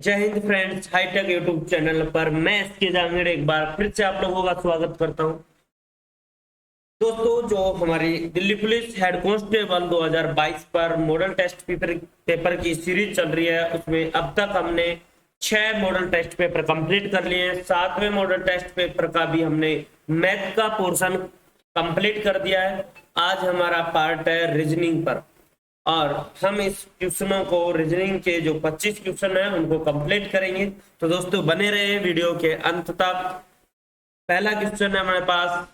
जय हिंद friends, high tech YouTube channel पर मैं इसके जांगड़ एक बार फिर से आप लोगों का स्वागत करता हूं। दोस्तों, जो हमारी दिल्ली पुलिस हेड कांस्टेबल 2022 पर मॉडल टेस्ट पेपर की सीरीज चल रही है, उसमें अब तक हमने 6 मॉडल टेस्ट पेपर कंप्लीट कर लिए हैं। 7वें मॉडल टेस्ट पेपर का भी हमने मैथ का पोर्शन कंप्लीट कर दिया है। आज हमारा पार्ट है रीजनिंग पर और हम इस क्वेश्चनों को रीजनिंग के जो 25 क्वेश्चन है उनको कंप्लीट करेंगे। तो दोस्तों बने रहे वीडियो के अंत तक। पहला क्वेश्चन है हमारे पास,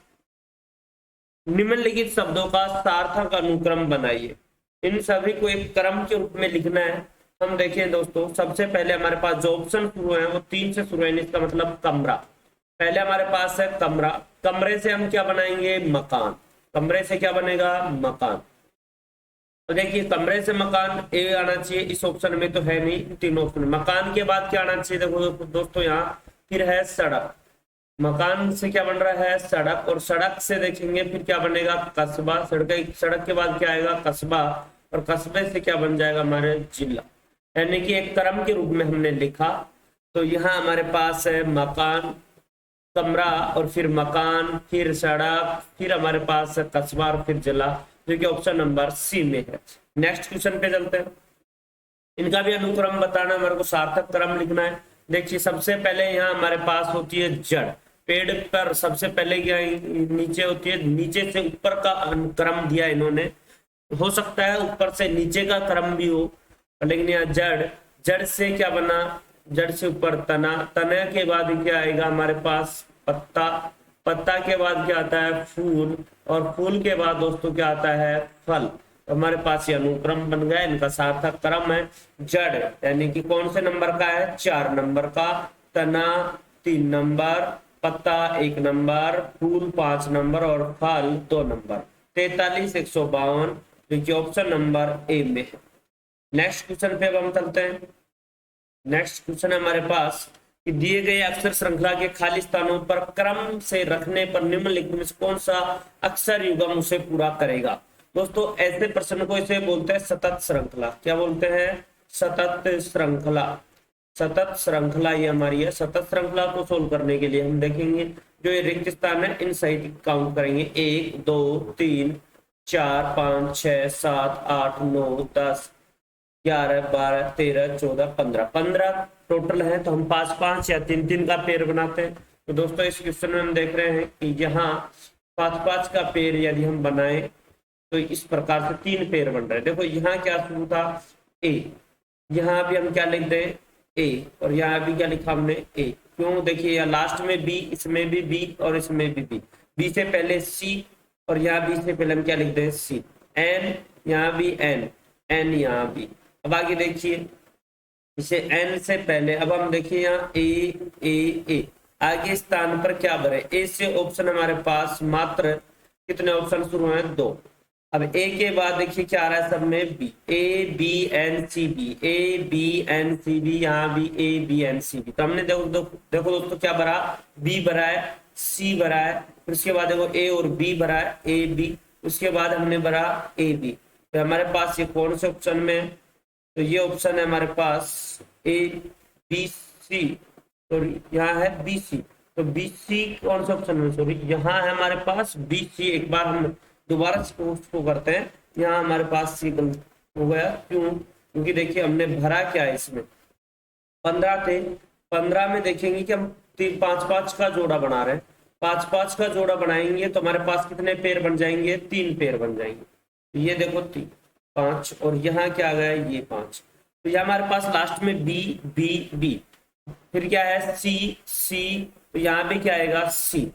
निम्नलिखित शब्दों का सार्थक अनुक्रम बनाइए। इन सभी को एक क्रम के रूप में लिखना है। हम देखिए दोस्तों, सबसे पहले हमारे पास जो ऑप्शन शुरू है वो 3 से शुरू है, इसका मतलब कमरा। पहले हमारे पास है कमरा, कमरे से हम क्या बनाएंगे? मकान। कमरे से क्या बनेगा? मकान। तो देखिए, कमरे से मकान ए आना चाहिए, इस ऑप्शन में तो है नहीं, तीनों ऑप्शन। मकान के बाद क्या आना चाहिए? देखो दोस्तों, यहाँ फिर है सड़क। मकान से क्या बन रहा है? सड़क। और सड़क से देखेंगे फिर क्या बनेगा? कस्बा। सड़क के बाद क्या आएगा? कस्बा। और कस्बे से क्या बन जाएगा? हमारे जिला। यानी कि एक क्रम के रूप में हमने लिखा। तो यहाँ हमारे पास है मकान, कमरा और फिर मकान, फिर सड़क, फिर हमारे पास है कस्बा और फिर जिला, जो कि ऑप्शन नंबर सी में है। नेक्स्ट क्वेश्चन पे चलते हैं। इनका भी अनुक्रम बताना, हमारे को सार्थक क्रम लिखना है। देखिए, सबसे पहले यहाँ हमारे पास होती है जड़। पेड़ पर सबसे पहले क्या नीचे होती है, नीचे से ऊपर का क्रम दिया इन्होंने। हो सकता है ऊपर से नीचे का क्रम भी हो, लेकिन यहाँ जड़। जड़ से क्या बना? जड़ से ऊपर तना। तना के बाद क्या आएगा हमारे पास? पत्ता। पत्ता के बाद क्या आता है? फूल। और फूल के बाद दोस्तों क्या आता है? फल। तो हमारे पास ये अनुक्रम बन गया। इनका सार्थक क्रम है जड़, यानी कि कौन से नंबर का है? 4 नंबर का। तना 3 नंबर, पत्ता 1 नंबर, फूल 5 नंबर और फल 2 नंबर। 43 152, जो कि ऑप्शन नंबर ए में है। नेक्स्ट क्वेश्चन पे अब हम चलते हैं। नेक्स्ट क्वेश्चन है हमारे पास कि दिए गए अक्षर श्रृंखला के खाली स्थानों पर क्रम से रखने पर निम्नलिखित में से कौन सा अक्षर युग्म उसे पूरा करेगा? दोस्तों, ऐसे प्रश्न को इसे बोलते हैं सतत श्रृंखला। क्या बोलते हैं? सतत श्रृंखला। सतत श्रृंखला ये हमारी है। सतत श्रृंखला को सोल्व करने के लिए हम देखेंगे जो ये रिक्त स्थान है इन सहित काउंट करेंगे। 1 2 3 4 5 6 7 8 9 10 11 12 13 14 15 15 टोटल है। तो हम 5 5 या 3 3 का पेयर बनाते हैं। तो दोस्तों, इस क्वेश्चन में हम देख रहे हैं कि यहाँ 5 5 का पेयर यदि हम बनाए तो इस प्रकार से 3 पेयर बन रहे हैं। देखो यहाँ क्या शुरू था? ए। यहाँ भी हम क्या लिख दें? ए। और यहाँ भी क्या लिखा हमने? ए। क्यों? देखिए, यहाँ लास्ट में बी, इसमें भी बी और इसमें भी बी। बी से पहले सी और यहाँ बी से पहले हम क्या लिख दें? सी। एन, यहाँ भी एन, एन यहाँ भी। अब आगे देखिए, इसे एन से पहले अब हम देखिए यहाँ ए ए ए। आगे स्थान पर क्या भरे? ए से ऑप्शन हमारे पास मात्र कितने ऑप्शन शुरू हैं? 2। अब ए के बाद देखिए क्या आ रहा है सब में? B. A B N C B, A B N C B, यहाँ भी A B N C B. तो हमने देखो दोस्तों क्या भरा? बी भरा है, सी भरा है, फिर उसके बाद देखो ए और बी भरा है, ए बी। उसके बाद हमने भरा ए बी। तो हमारे पास ये कौन से ऑप्शन में है? तो ये ऑप्शन है हमारे पास ए बी सी। तो यहाँ है बी सी। तो बी सी कौन सा ऑप्शन में? सॉरी, यहाँ है हमारे पास बी सी। एक बार हम दोबारा उसको करते हैं। यहाँ हमारे पास सी गलत हो गया। क्यों? क्योंकि देखिए हमने भरा क्या है इसमें? 15 थे। 15 में देखेंगे कि हम 5 5 का जोड़ा बना रहे हैं। 5 5 का जोड़ा बनाएंगे तो हमारे पास कितने पेयर बन जाएंगे? 3 पेयर बन जाएंगे। ये देखो 3 5 और यहाँ क्या आ गया? ये 5। तो यहाँ हमारे पास लास्ट में बी बी बी, फिर क्या है? सी सी। तो यहाँ भी क्या आएगा? सी।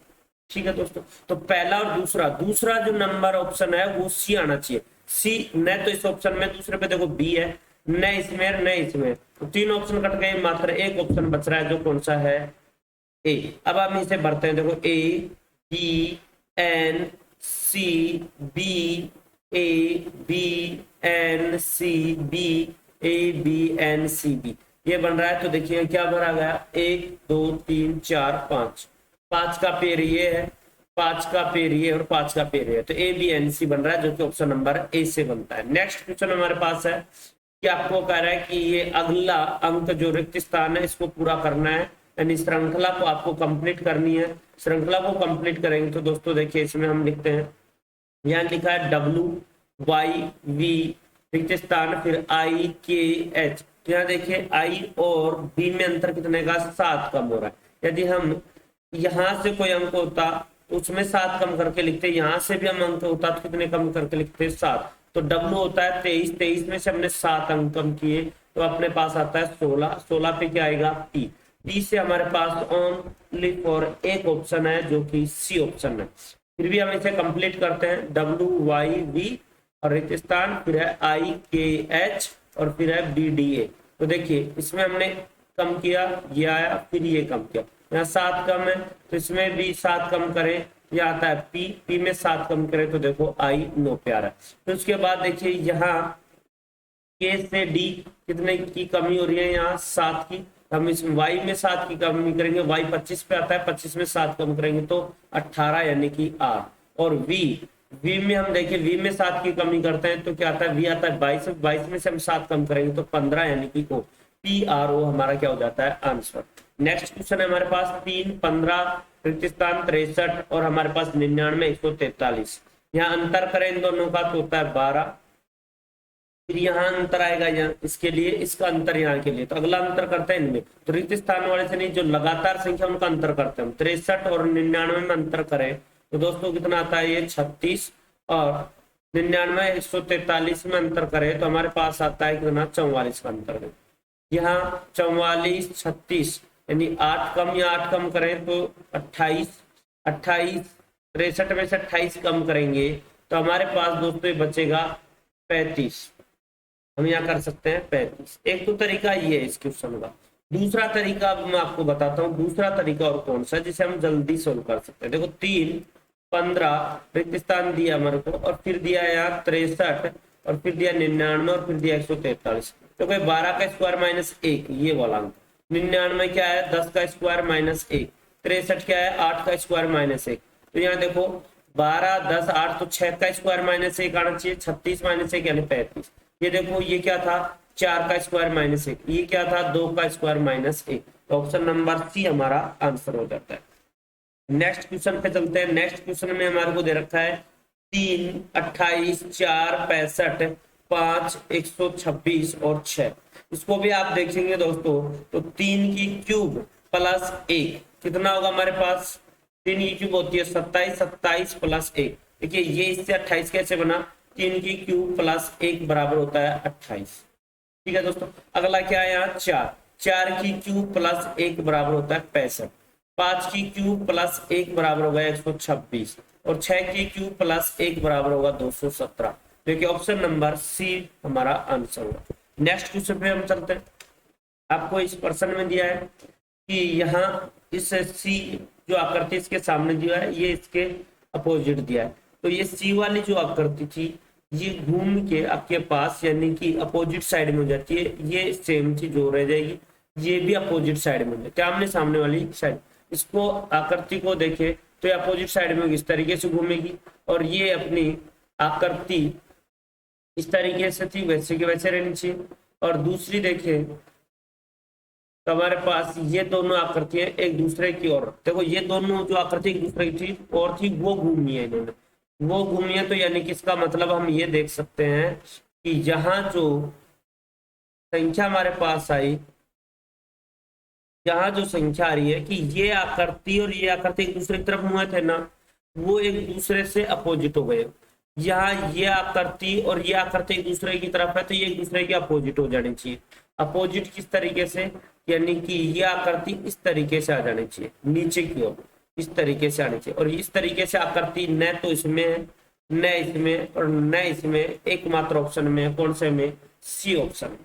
ठीक है दोस्तों, तो पहला और दूसरा जो नंबर ऑप्शन है वो सी आना चाहिए। सी न तो इस ऑप्शन में, दूसरे पे देखो बी है, न इसमें न इसमें। तो 3 ऑप्शन कट गए, मात्र एक ऑप्शन बच रहा है जो कौन सा है? ए। अब हम इसे भरते हैं। देखो A B N C B, A B N C B, A B N C B, ये बन रहा है। तो देखिए क्या भरा गया? 1 2 3 4 5। 5 का पेयर ये है, 5 का पेयर ये और 5 का पेयर ये। तो ए बी एन सी बन रहा है, जो कि ऑप्शन नंबर ए से बनता है। नेक्स्ट क्वेश्चन हमारे पास है कि आपको कह रहा है कि ये अगला अंक जो रिक्त स्थान है इसको पूरा करना है, यानी श्रृंखला को आपको कंप्लीट करनी है। श्रृंखला को कंप्लीट करेंगे तो दोस्तों देखिए इसमें हम लिखते हैं, यहाँ लिखा है WYV रिक्त स्थान, फिर IKH। यहाँ देखिए I और B में अंतर कितने का, 7 कम हो रहा है। यदि हम यहाँ से कोई अंक होता तो उसमें 7 कम करके लिखते, यहाँ से भी हम अंक होता तो कितने कम करके लिखते, 7। तो W होता है 23, 23 में से हमने 7 अंक कम किए तो अपने पास आता है 16, 16 पे क्या आएगा T से हमारे पास ओनली फॉर एक ऑप्शन है जो कि C ऑप्शन है। फिर भी हम इसे कंप्लीट करते हैं, WYV और रिक्त स्थान, फिर है IKH और फिर है BDA। तो देखिए इसमें हमने कम किया, ये आया, फिर ये कम किया, यहाँ 7 कम है तो इसमें भी 7 कम करें, यह आता है P में 7 कम करें तो देखो I 9 पे आ रहा है। फिर उसके बाद देखिए यहाँ K से D कितने की कमी हो रही है, यहाँ 7 की। हम इसमें Y में 7 की कमी करेंगे, Y 25 पे आता है, 25 में 7 कम करेंगे तो 18 यानी कि R। और V में हम देखिए V में 7 की कमी करते हैं तो क्या आता है, V आता है 22, 22 में से हम 7 कम करेंगे तो 15 यानी कि O, PRO हमारा क्या हो जाता है आंसर। नेक्स्ट क्वेश्चन है हमारे पास 3, 15 रिक्त स्थान 63 और हमारे पास 99, 143। यहाँ अंतर करें इन दोनों का तो होता है 12, फिर यहाँ अंतर आएगा यहाँ इसके लिए, इसका अंतर यहाँ के लिए, तो अगला अंतर करते हैं इनमें। तो रिक्त स्थान वाले से नहीं, जो लगातार संख्या उनका अंतर करते हैं हम। 63 और 99 में अंतर करें तो दोस्तों कितना आता है, ये 36, और 99 143 में अंतर करें तो हमारे पास आता है कितना, 44 का अंतर। यहाँ 44, 36 यानी 8 कम, या 8 कम करें तो 28, 63 में से 28 कम करेंगे तो हमारे पास दोस्तों ये बचेगा 35। हम यहाँ कर सकते हैं 35। एक तो तरीका ये है इस क्वेश्चन का। दूसरा तरीका अब मैं आपको बताता हूँ, दूसरा तरीका और कौन सा जिसे हम जल्दी सोल्व कर सकते हैं। देखो 3, 15 रिक्त स्थान दिया हमारे को, और फिर दिया यहाँ 63, और फिर दिया 99, और फिर दिया 143। तो कोई 12 का स्क्वायर माइनस 1 ये वाला अंक, 99 क्या है 10 का स्क्वायर माइनस 1, 63 क्या है 8 का स्क्वायर माइनस 1। तो यहाँ देखो 12, 10, 8 तो 6 का स्क्वायर माइनस 1 आना चाहिए, 36 माइनस 1 यानी 35। ये देखो ये क्या था 4 का स्क्वायर माइनस 1, ये क्या था 2 का स्क्वायर माइनस 1। तो ऑप्शन नंबर सी हमारा आंसर हो जाता है। नेक्स्ट क्वेश्चन पे चलते हैं। नेक्स्ट क्वेश्चन में हमारे को दे रखा है 3, 28, 4, 65, 5, 126 और 6। इसको भी आप देखेंगे दोस्तों तो 3 की क्यूब प्लस 1 कितना होगा हमारे पास, 3 की क्यूब होती है 27, 27 प्लस 1। देखिए ये इससे 28 कैसे बना, 3 की क्यूब प्लस 1 बराबर होता है 28। ठीक है दोस्तों, अगला क्या है यहाँ 4, 4 की क्यूब प्लस 1 बराबर होता है 65, 5 की क्यूब प्लस 1 बराबर होगा 126, और 6 की क्यूब प्लस 1 बराबर होगा 217। देखिए ऑप्शन नंबर सी हमारा आंसर होगा। नेक्स्ट क्वेश्चन पे हम चलते हैं। आपको इस प्रश्न में दिया है कि यहाँ इस सी जो आकृति इसके सामने दिया है ये इसके अपोजिट दिया है, तो ये सी वाली जो आकृति थी ये घूम के आपके पास यानी कि अपोजिट साइड में हो जाती है, ये सेम चीज हो रह जाएगी, ये भी अपोजिट साइड में हो जाती है, आमने सामने वाली साइड। इसको आकृति को देखे तो ये अपोजिट साइड में इस तरीके से घूमेगी, और ये अपनी आकृति इस तरीके से थी वैसे की वैसे रहनी चाहिए। और दूसरी देखें तो हमारे पास ये दोनों आकृतियां एक दूसरे की ओर, देखो ये दोनों जो आकृति एक दूसरे की थी और थी वो घूमी है, इन्होंने वो घूमी है। तो यानी कि इसका मतलब हम ये देख सकते हैं कि यहाँ जो संख्या हमारे पास आई, यहाँ जो संख्या आ रही है कि ये आकृति और ये आकृति एक दूसरे की तरफ मुँह थे ना, वो एक दूसरे से अपोजिट हो गए। यहाँ ये आकृति और ये आकृति एक दूसरे की तरफ है तो ये एक दूसरे के अपोजिट हो जानी चाहिए। अपोजिट किस तरीके से, यानी कि ये आकृति इस तरीके से आ जानी चाहिए नीचे की ओर, इस तरीके से आनी चाहिए। और इस तरीके से आकृति न तो इसमें है न इसमें और न इसमें, एकमात्र ऑप्शन में है, कौन से में, सी ऑप्शन में।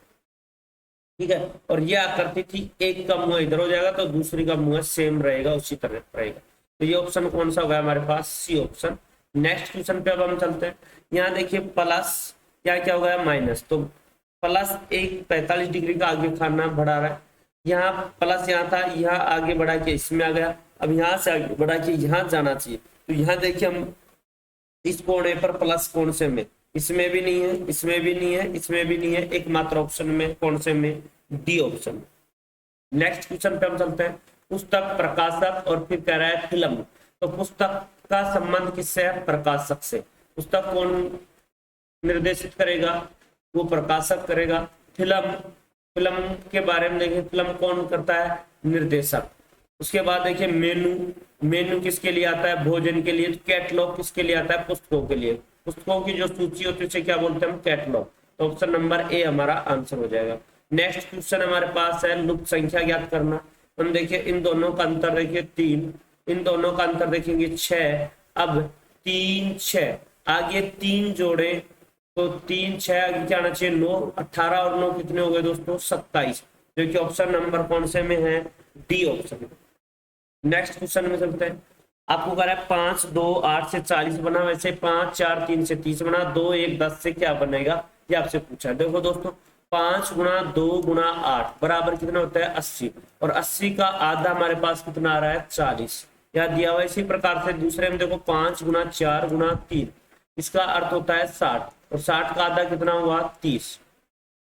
ठीक है, और ये आकृति थी एक का मुंह इधर हो जाएगा तो दूसरी का मुंह सेम रहेगा, उसी तरह रहेगा। तो ये ऑप्शन कौन सा होगा हमारे पास, सी ऑप्शन। नेक्स्ट क्वेश्चन पे अब हम चलते हैं। यहाँ देखिए प्लस क्या हो गया माइनस, तो प्लस 1 45 डिग्री का आगे खाना बढ़ा रहा है। यहाँ प्लस यहाँ था, यहाँ आगे बढ़ा के इसमें आ गया, अब यहाँ से बढ़ा के यहाँ जाना चाहिए। तो यहाँ देखिए हम इस कोने पर प्लस कोण से में इसमें भी नहीं है, इसमें भी नहीं है, इसमें भी नहीं है, एकमात्र ऑप्शन में कौन से में, डी ऑप्शन। नेक्स्ट क्वेश्चन पे हम चलते हैं, पुस्तक, प्रकाशक और फिर कह रहा है फिल्म। तो पुस्तक का संबंध किससे है, प्रकाशक से। पुस्तक कौन निर्देशित करेगा, वो प्रकाशक करेगा। फिल्म, फिल्म के बारे में देखिए, फिल्म कौन करता है, निर्देशक। उसके बाद देखिए मेनू, मेनू किसके लिए आता है, भोजन के लिए। कैटलॉग किसके लिए आता है, पुस्तकों के लिए। पुस्तकों की जो सूची होती है उसे क्या बोलते हैं हम, कैटलॉग। तो ऑप्शन नंबर ए हमारा आंसर हो जाएगा। नेक्स्ट क्वेश्चन हमारे पास है लुप्त संख्या ज्ञात करना। हम देखिए इन दोनों का अंतर देखिए 3, इन दोनों का अंतर देखेंगे 6। अब 3 6 आगे 3 जोड़े तो 3 6 आगे क्या आना चाहिए, 9। 18 और 9 कितने हो गए दोस्तों, 27, जो कि ऑप्शन नंबर कौन से में है, डी ऑप्शन। नेक्स्ट क्वेश्चन में चलते हैं। आपको कह रहा है 5 2 8 से 40 बना, वैसे 5 4 3 से 30 बना, 2 1 10 से क्या बनेगा, ये आपसे पूछा है। देखो दोस्तों 5 गुणा 2 गुणा 8 बराबर कितना होता है, 80। और 80 का आधा हमारे पास कितना आ रहा है, 40, यहाँ दिया हुआ है। इसी प्रकार से दूसरे में देखो 5 गुणा 4 गुणा 3, इसका अर्थ होता है 60, और 60 का आधा कितना हुआ, 30।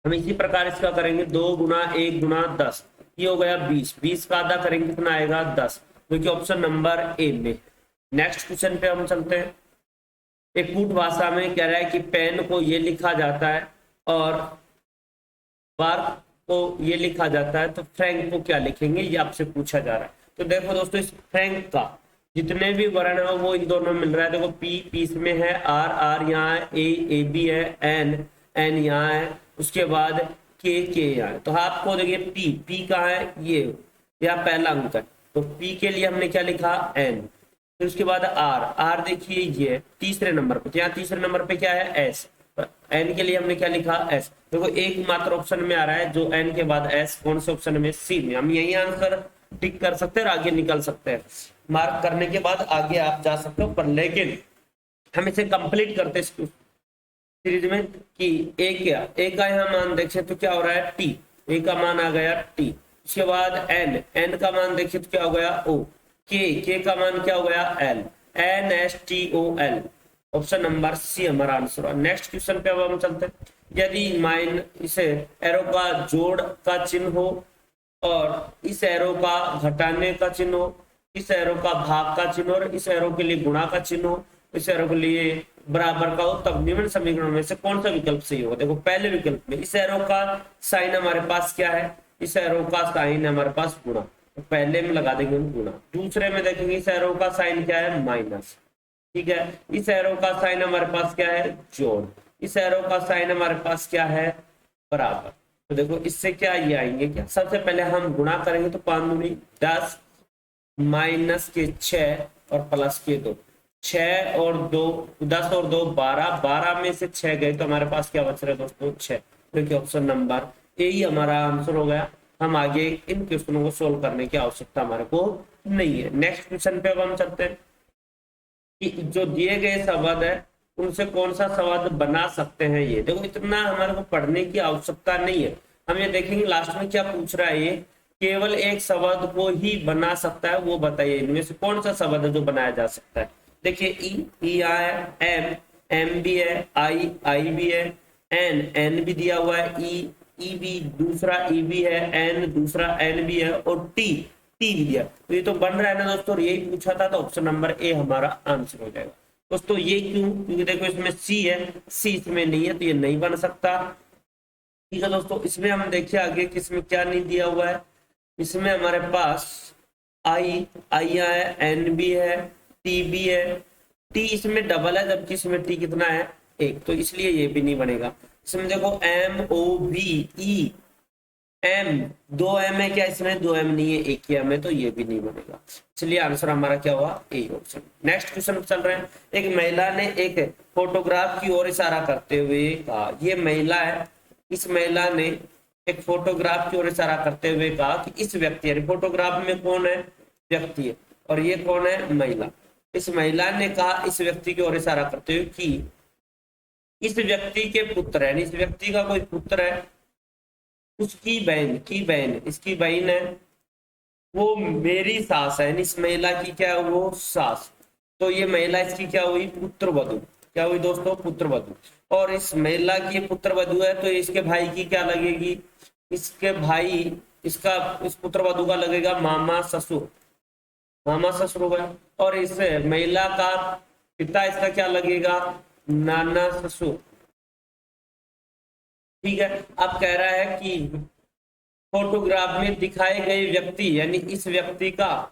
हम इसी प्रकार इसका करेंगे 2 गुणा 1 गुणा 10, ये हो गया 20, 20 का आधा करेंगे कितना आएगा, 10, जो कि ऑप्शन नंबर ए में। नेक्स्ट क्वेश्चन पे हम चलते हैं। एक कूट भाषा में कह रहा है कि पेन को ये लिखा जाता है और बार को ये लिखा जाता है, तो फ्रैंक को क्या लिखेंगे, ये आपसे पूछा जा रहा है। तो देखो दोस्तों इस फ्रैंक का जितने भी वर्ण है वो इन दोनों में मिल रहा है। देखो पी, पी इसमें है, आर, आर यहाँ है, ए बी है, एन, एन यहाँ है, उसके बाद के यहाँ है। तो आपको देखिए पी, पी कहाँ है, ये यहाँ पहला अंक है, तो पी के लिए हमने क्या लिखा, एन। फिर उसके बाद आर, आर देखिए ये तीसरे नंबर पे, तो यहाँ तीसरे नंबर पे क्या है, एस। एन के लिए हमने क्या लिखा, एस। देखो एक मात्र ऑप्शन में आ रहा है जो एन के बाद एस, कौन से ऑप्शन में, सी में। हम यही आंसर टिक कर सकते हैं और आगे निकल सकते हैं। मार्क करने के बाद आगे आप जा सकते हो, पर लेकिन हम इसे कंप्लीट करते सीरीज में कि ए क्या, ए का यहाँ मान देखिए तो क्या हो रहा है, टी, ए का मान आ गया टी। उसके बाद एन, एन का मान देखिए तो क्या हो गया, ओ। के का मान क्या हो गया, L, N S T O L. Option number C हमारा आंसर है। नेक्स्ट क्वेश्चन पे अब हम चलते हैं। यदि माइन इसे एरो का जोड़ का चिन्ह हो और इस एरो का घटाने का चिन्ह हो, इस एरो का भाग का चिन्ह और इस एरो के लिए गुणा का चिन्ह हो, इस एरो के लिए बराबर का हो, तब निम्न समीकरणों में से कौन सा विकल्प सही होगा। देखो पहले विकल्प में इस एरो का साइन हमारे पास क्या है, इस एरो का साइन है हमारे पास गुणा, तो पहले में लगा देंगे गुणा। दूसरे में देखेंगे इस एरो का साइन क्या है, माइनस, ठीक है। इस एरो का साइन हमारे पास क्या है, जोड़। इस एरो का साइन हमारे पास क्या है, बराबर। तो देखो इससे क्या ये आएंगे, क्या सबसे पहले हम गुणा करेंगे, तो 5 दूनी 10 माइनस के 6 और प्लस के 2, 6 और 2 10 और 2 12, 12 में से 6 गए तो हमारे पास क्या बच रहा है दोस्तों, 6, जो कि ऑप्शन नंबर ए ही हमारा आंसर हो गया। हम आगे इन क्वेश्चनों को सोल्व करने की आवश्यकता हमारे को नहीं है। नेक्स्ट क्वेश्चन पे अब हम चलते हैं कि जो दिए गए शब्द है उनसे कौन सा शब्द बना सकते हैं। ये देखो इतना हमारे को पढ़ने की आवश्यकता नहीं है, हम ये देखेंगे लास्ट में क्या पूछ रहा है। ये केवल एक शब्द को ही बना सकता है, वो बताइए इनमें से कौन सा शब्द है जो बनाया जा सकता है। देखिए ई है, एम, एम भी है, आई भी है, एन भी दिया हुआ है, ई भी दूसरा ई भी है, एन दूसरा एन भी है, और टी भी दिया। तो ये तो बन रहा है ना दोस्तों, यही पूछा था, तो ऑप्शन नंबर ए हमारा आंसर हो जाएगा दोस्तों। ये क्यों, क्योंकि देखो इसमें सी है, सी इसमें नहीं है, तो ये नहीं बन सकता। ठीक है दोस्तों, इसमें हम देखिए आगे किसमें क्या नहीं दिया हुआ है। इसमें हमारे पास आई है, एन भी है, टी भी है, टी इसमें डबल है जबकि इसमें टी कितना है, 1, तो इसलिए ये भी नहीं बनेगा। इसमें देखो M O V E, M 2 M है क्या, इसमें 2 एम नहीं है, 1 ही एम है, तो ये भी नहीं बनेगा। इसलिए आंसर हमारा क्या हुआ, ए ऑप्शन। नेक्स्ट क्वेश्चन चल रहे हैं। एक महिला ने एक फोटोग्राफ की ओर इशारा करते हुए कहा, ये महिला है, इस महिला ने एक फोटोग्राफ की ओर इशारा करते हुए कहा कि इस व्यक्ति, यानी फोटोग्राफ में कौन है, व्यक्ति है, और ये कौन है, महिला। इस महिला ने कहा इस व्यक्ति की ओर इशारा करते हुए कि इस व्यक्ति के पुत्र है, इस व्यक्ति का कोई पुत्र है, उसकी बहन इसकी बहन है, वो मेरी सास है, इस महिला की क्या है, वो सास। तो ये महिला इसकी क्या हुई, पुत्र वधु। क्या हुई दोस्तों, पुत्र वधु। और इस महिला की पुत्र वधू है, तो इसके भाई की क्या लगेगी, इसके भाई, इसका इस पुत्र वधू का लगेगा मामा ससुर, मामा ससुर हो गया। और इस महिला का पिता, इसका क्या लगेगा, नाना ससुर। ठीक है। अब कह रहा है कि फोटोग्राफ में दिखाए गए व्यक्ति, यानी इस व्यक्ति का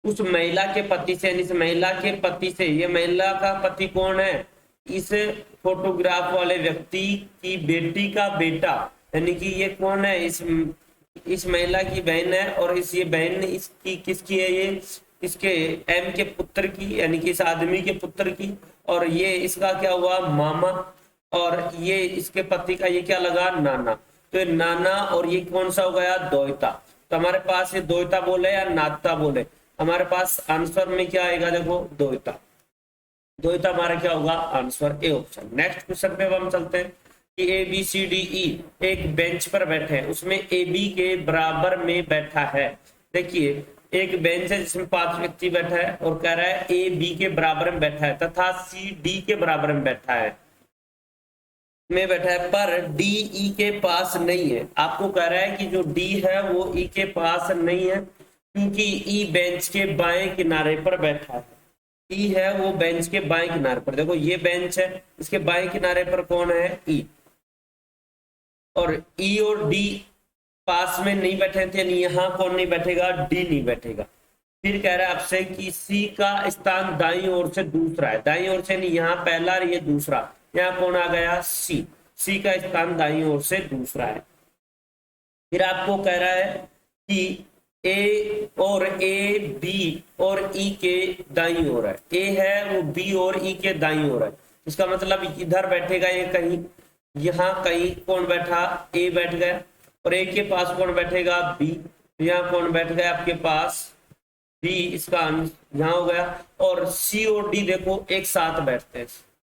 उस महिला के पति से, यानी इस महिला के पति से, ये महिला का पति कौन है, इस फोटोग्राफ वाले व्यक्ति की बेटी का बेटा, यानी कि ये कौन है, इस महिला की बहन है, और ये बहन इसकी किसकी है, ये इसके एम के पुत्र की, यानी कि इस आदमी के पुत्र की, और ये इसका क्या हुआ, मामा, और ये इसके पति का ये क्या लगा, नाना। तो ये नाना और ये कौन सा हो गया, द्वैता। तो हमारे पास ये द्वैता बोले या नाता बोले, हमारे पास आंसर में क्या आएगा, देखो द्वैता, द्वैता हमारा क्या होगा, answer A option. Next question पे हम चलते हैं कि A B C D E एक बेंच पर बैठे हैं, उसमें ए बी के बराबर में बैठा है। देखिए एक बेंच है जिसमें 5 व्यक्ति बैठा है, और कह रहा है ए बी के बराबर में बैठा है तथा सी डी के बराबर में बैठा है, में बैठा है, पर डी ई के पास नहीं है। आपको कह रहा है कि जो डी है वो ई के पास नहीं है, क्योंकि ई बेंच के बाएं किनारे पर बैठा है। ई है वो बेंच के बाएं किनारे पर, देखो ये बेंच है, इसके बाएं किनारे पर कौन है, ई, और ई और डी पास में नहीं बैठे थे, यानी यहाँ कौन नहीं बैठेगा, डी नहीं बैठेगा। फिर कह रहा है आपसे कि सी का स्थान दाईं ओर से दूसरा है, दाईं ओर से नहीं, यहाँ पहला और ये दूसरा, यहाँ कौन आ गया, सी, सी का स्थान दाईं ओर से दूसरा है। फिर आपको कह रहा है कि ए और ए बी और ई के दाईं ओर है, ए है वो बी और ई के दाईं ओर है, इसका मतलब इधर बैठेगा ये कहीं, यहाँ कहीं कौन बैठा, ए बैठ गया, और ए के पास कौन बैठेगा, बी, यहाँ कौन बैठ गया आपके पास, बी, इसका यहाँ हो गया। और सी और डी देखो एक साथ बैठते हैं,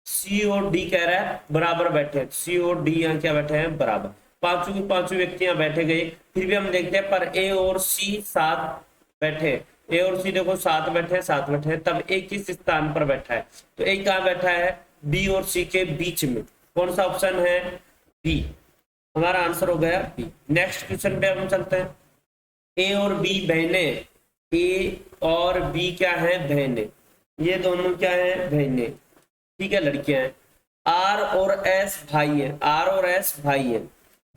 सी और डी कह रहा है बराबर बैठे हैं, सी और डी यहाँ क्या बैठे हैं, बराबर, पांचों के पांचों व्यक्ति यहाँ बैठे गए। फिर भी हम देखते हैं पर ए और सी साथ बैठे, ए और सी देखो साथ बैठे, साथ बैठे, तब ए किस स्थान पर बैठा है, तो ए कहाँ बैठा है, बी और सी के बीच में, कौन सा ऑप्शन है, बी, हमारा आंसर हो गया बी। नेक्स्ट क्वेश्चन पे हम चलते हैं, ए और बी बहने, ए और बी क्या है, बहने, ये दोनों क्या है, बहने, ठीक है, लड़कियां हैं। आर और एस भाई है, आर और एस भाई है,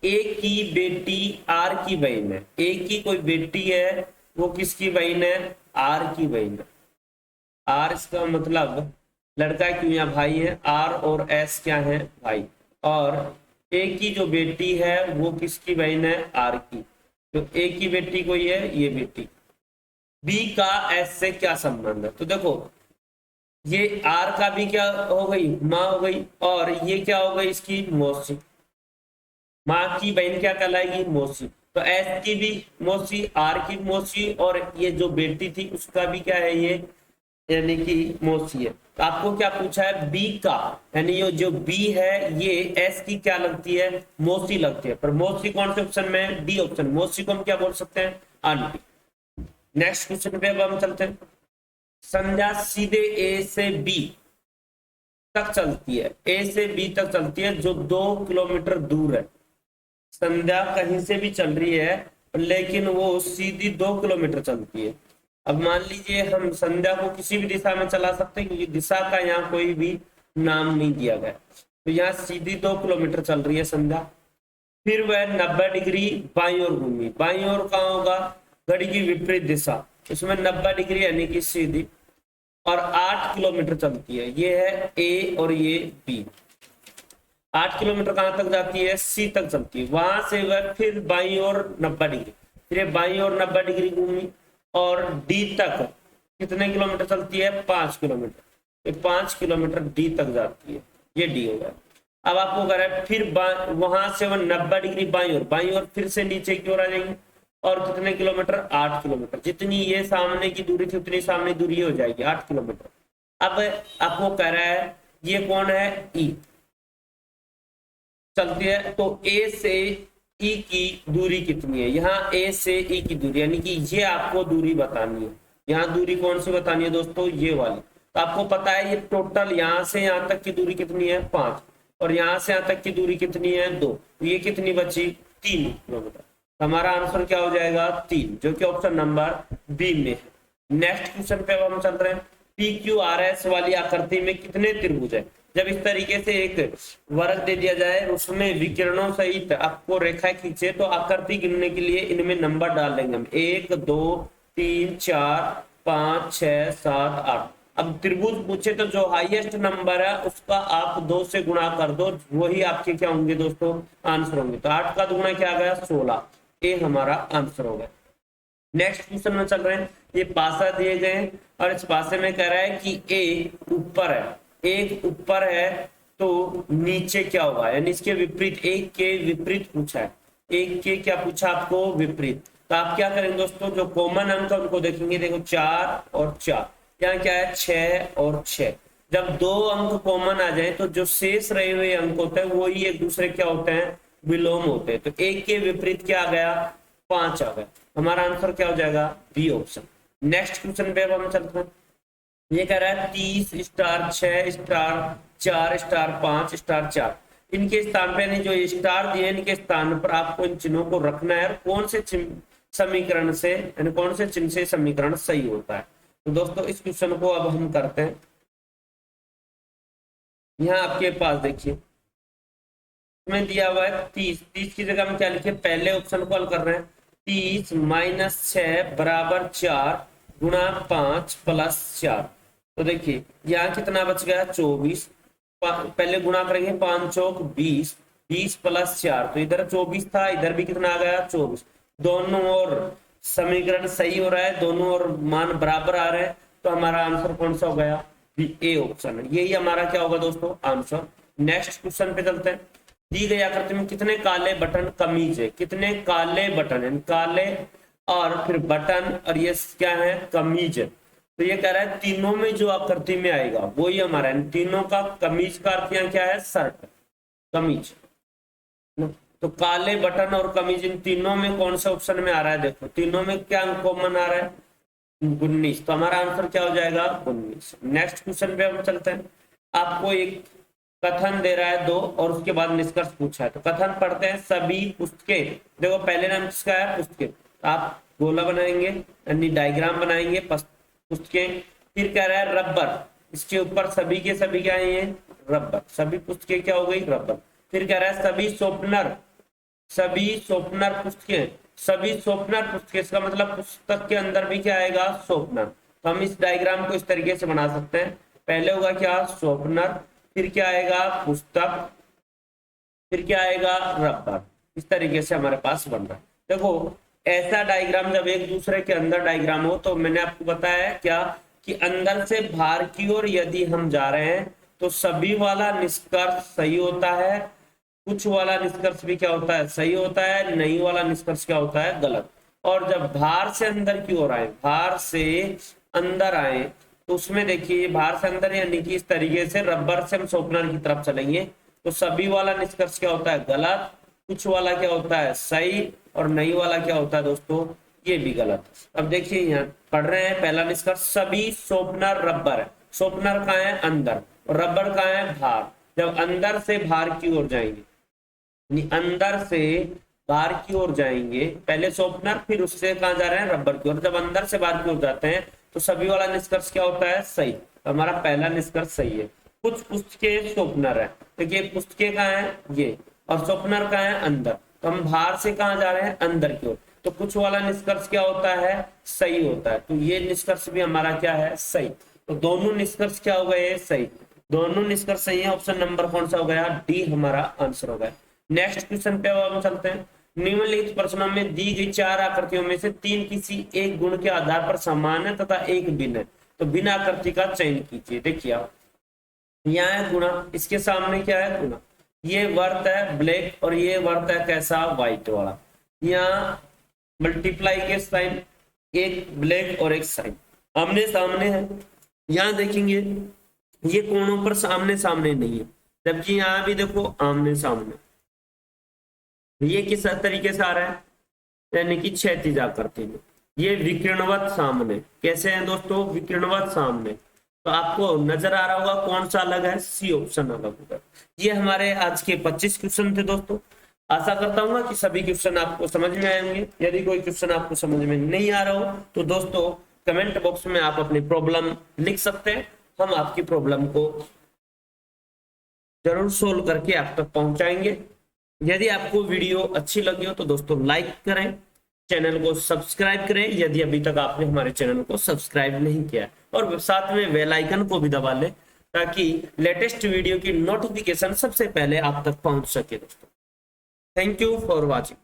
ए की बेटी आर की बहन है, ए की कोई बेटी है, वो किसकी बहन है, आर की बहन है, आर इसका मतलब लड़का क्यों, यहाँ भाई है, आर और एस क्या है, भाई, और ए की जो बेटी है वो किसकी बहन है, आर की, तो ए की बेटी कोई है, ये बेटी। बी का एस से क्या संबंध है, तो देखो ये आर का भी क्या हो गई, माँ हो गई, और ये क्या हो गई, इसकी मौसी, माँ की बहन क्या कहलाएगी, मौसी, तो एस की भी मौसी, आर की मौसी, और ये जो बेटी थी उसका भी क्या है, ये यानी कि मौसी है। तो आपको क्या पूछा है, बी का, यानी ये जो बी है ये एस की क्या लगती है, मौसी लगती है, पर मौसी कौन से ऑप्शन में, डी ऑप्शन, मौसी को हम क्या बोल सकते हैं, आंटी। नेक्स्ट क्वेश्चन पे अब हम चलते हैं, संध्या सीधे ए से बी तक चलती है, ए से बी तक चलती है जो 2 किलोमीटर दूर है, संध्या कहीं से भी चल रही है लेकिन वो सीधी 2 किलोमीटर चलती है। अब मान लीजिए हम संध्या को किसी भी दिशा में चला सकते हैं, क्योंकि दिशा का यहाँ कोई भी नाम नहीं दिया गया, तो यहाँ सीधी 2 किलोमीटर चल रही है संध्या। फिर वह 90 डिग्री बाईं ओर घूमी, बाईं ओर कहाँ होगा, घड़ी की विपरीत दिशा, इसमें 90 डिग्री यानी कि सीधी, और 8 किलोमीटर चलती है, ये है ए और ये बी, 8 किलोमीटर कहां तक जाती है, सी तक चलती है, वहां से वह फिर बाईं ओर 90 डिग्री, फिर बाईं ओर 90 डिग्री घूमी, और डी तक कितने किलोमीटर चलती है, 5 किलोमीटर, 5 किलोमीटर डी तक जाती है, ये डी हो गया। अब आपको कह रहा है फिर वहां से वह 90 डिग्री बाईं ओर फिर से नीचे की ओर आ जाएंगे, और कितने किलोमीटर, 8 किलोमीटर, जितनी ये सामने की दूरी थी उतनी सामने दूरी हो जाएगी 8 किलोमीटर। अब आपको कह रहा है ये कौन है, ई चलती है, तो ए से ई की दूरी कितनी है, यहाँ ए से ई की दूरी, यानी कि ये आपको दूरी बतानी है, यहाँ दूरी कौन सी बतानी है दोस्तों, ये वाली। तो आपको पता है ये टोटल यहाँ से यहाँ तक की दूरी कितनी है, 5, और यहाँ से यहाँ तक की दूरी कितनी है 2, तो ये कितनी बची 3 किलोमीटर। हमारा आंसर क्या हो जाएगा 3, जो कि ऑप्शन नंबर बी में है। नेक्स्ट क्वेश्चन पे अब हम चल रहे हैं। पी क्यू आर एस वाली आकृति में कितने त्रिभुज है। जब इस तरीके से एक वर्ग दे दिया जाए, उसमें विकिरणों सहित आपको रेखा खींचे, तो आकृति गिनने के लिए इनमें नंबर डाल देंगे हम 1 2 3 4 5 6 7 8। अब त्रिभुज पूछे तो जो हाईएस्ट नंबर है उसका आप 2 से गुणा कर दो, वही आपके क्या होंगे दोस्तों आंसर होंगे। तो 8 का दुगुना क्या आ गया 16, ये हमारा आंसर हो गया। नेक्स्ट क्वेश्चन में चल रहे हैं। ये पासा दिए गए और इस पासे में कह रहा है कि ए ऊपर है, एक ऊपर है तो नीचे क्या होगा, यानी इसके विपरीत, एक के विपरीत पूछा है। एक के क्या पूछा आपको विपरीत, तो आप क्या करेंगे दोस्तों, जो कॉमन अंक है उनको देखेंगे। देखो 4 और 4, यहाँ क्या है 6 और 6। जब 2 अंक कॉमन आ जाए तो जो शेष रहे हुए अंक होते हैं वो ही एक दूसरे क्या होते हैं विलोम होते हैं। तो एक के विपरीत क्या आ गया 5 आ गया। हमारा आंसर क्या हो जाएगा बी ऑप्शन। नेक्स्ट क्वेश्चन पे अब हम चलते हैं। ये कह रहा है 30 स्टार 6 स्टार 4 स्टार 5 स्टार 4। इनके स्थान पे यानी जो स्टार दिए इनके स्थान पर आपको इन चिन्हों को रखना है। कौन से समीकरण से, यानी कौन से चिन्ह से समीकरण सही होता है। तो दोस्तों इस क्वेश्चन को अब हम करते हैं। यहाँ आपके पास देखिए में दिया हुआ है 30 की जगह हम क्या लिखे, पहले ऑप्शन को हल कर रहे हैं। 30 - 6 = 4 गुणा 5 + 4। तो देखिए यहाँ कितना बच गया 24। पहले गुणा करेंगे 5 चौक 20, 20 + 4, तो इधर 24 था, इधर भी कितना आ गया 24। दोनों और समीकरण सही हो रहा है, दोनों और मान बराबर आ रहे हैं, तो हमारा आंसर कौन सा हो गया ए ऑप्शन है। यही हमारा क्या होगा दोस्तों आंसर। नेक्स्ट क्वेश्चन पे चलते हैं। दी गई आकृति में कितने काले बटन कमीज है, कितने काले बटन है, काले और फिर बटन और ये क्या है कमीज है। तो ये कह रहा है तीनों में जो आकृति में आएगा वही हमारा है। तीनों का कमीज का अर्थ यहाँ क्या है शर्ट कमीज। तो काले बटन और कमीज इन तीनों में कौन सा ऑप्शन में आ रहा है, देखो तीनों में क्या कॉमन आ रहा है 19। तो हमारा आंसर क्या हो जाएगा 19। नेक्स्ट क्वेश्चन पे हम चलते हैं। आपको एक कथन दे रहा है 2 और उसके बाद निष्कर्ष पूछा है। तो कथन पढ़ते हैं। सभी पुस्तकें, देखो पहले नाम किसका है पुस्तकें, आप गोला बनाएंगे यानी डायग्राम बनाएंगे पुस्तकें। फिर कह रहा है रबर, इसके ऊपर सभी के सभी क्या है ये रबर, सभी पुस्तकें क्या हो गई रबर। फिर कह रहा है सभी शॉर्पनर पुस्तकें, सभी शॉर्पनर पुस्तकें, इसका मतलब पुस्तक के अंदर भी क्या आएगा शॉर्पनर। तो हम इस डायग्राम को इस तरीके से बना सकते हैं। पहले होगा क्या शॉर्पनर, फिर क्या आएगा पुस्तक, फिर क्या आएगा रबर। इस तरीके से हमारे पास बन रहा है। देखो ऐसा डायग्राम जब एक दूसरे के अंदर डायग्राम हो, तो मैंने आपको बताया क्या कि अंदर से बाहर की ओर यदि हम जा रहे हैं तो सभी वाला निष्कर्ष सही होता है, कुछ वाला निष्कर्ष भी क्या होता है सही होता है, नहीं वाला निष्कर्ष क्या होता है गलत। और जब बाहर से अंदर की ओर आए, बाहर से अंदर आए, तो उसमें देखिए बाहर से अंदर यानी कि इस तरीके से रबर से हम शॉर्पनर की तरफ चलेंगे तो सभी वाला निष्कर्ष क्या होता है गलत, कुछ वाला क्या होता है सही, और नहीं वाला क्या होता है दोस्तों ये भी गलत। अब देखिए यहाँ पढ़ रहे हैं पहला निष्कर्ष सभी शॉर्पनर रबर है। शॉर्पनर कहाँ है अंदर और रबर कहाँ है बाहर। जब अंदर से बाहर की ओर जाएंगे, अंदर से बाहर की ओर जाएंगे, पहले शॉर्पनर फिर उससे कहाँ जा रहे हैं रबर की ओर। जब अंदर से बाहर की ओर जाते हैं तो सभी वाला निष्कर्ष क्या होता है सही। तो हमारा पहला निष्कर्ष सही है। कुछ पुस्तकें शॉर्पनर है, देखिए पुस्तकें कहाँ है ये, और शॉर्पनर कहाँ है अंदर। तो हम बाहर से कहाँ जा रहे हैं अंदर की ओर, तो कुछ वाला निष्कर्ष क्या होता है सही होता है। तो ये निष्कर्ष भी हमारा क्या है सही। तो दोनों निष्कर्ष क्या हो गए सही, दोनों निष्कर्ष सही है। ऑप्शन नंबर कौन सा हो गया डी हमारा आंसर हो गया। नेक्स्ट क्वेश्चन पे अब हम चलते हैं। निम्नलिखित प्रश्नों में दी गई 4 आकृतियों में से 3 किसी एक गुण के आधार पर समान है तथा एक भिन्न है, तो बिना आकृति का चयन कीजिए। देखिए आप यहाँ है गुणा, इसके सामने क्या है गुणा, ये वर्त है ब्लैक और ये वर्त है कैसा व्हाइट वाला। यहाँ मल्टीप्लाई के साइन, एक ब्लैक और एक साइन आमने सामने है। यहाँ देखेंगे ये कोणों पर सामने सामने नहीं है, जबकि यहाँ भी देखो आमने सामने। ये किस तरीके से आ रहा है यानी कि क्षैतिज आकृति में। ये विकिरणवत सामने, कैसे है दोस्तों विकिरणवत सामने। तो तो आपको नजर आ रहा होगा कौन सा अलग है, सी ऑप्शन अलग होगा। ये हमारे आज के 25 क्वेश्चन थे दोस्तों। आशा करता हूँ कि सभी क्वेश्चन आपको समझ में आएंगे। यदि कोई क्वेश्चन आपको समझ में नहीं आ रहा हो तो दोस्तों कमेंट बॉक्स में आप अपनी प्रॉब्लम लिख सकते हैं, हम आपकी प्रॉब्लम को जरूर सोल्व करके आप तक पहुंचाएंगे। यदि आपको वीडियो अच्छी लगी हो तो दोस्तों लाइक करें, चैनल को सब्सक्राइब करें यदि अभी तक आपने हमारे चैनल को सब्सक्राइब नहीं किया, और साथ में बेल आइकन को भी दबा लें ताकि लेटेस्ट वीडियो की नोटिफिकेशन सबसे पहले आप तक पहुंच सके दोस्तों। Thank you for watching.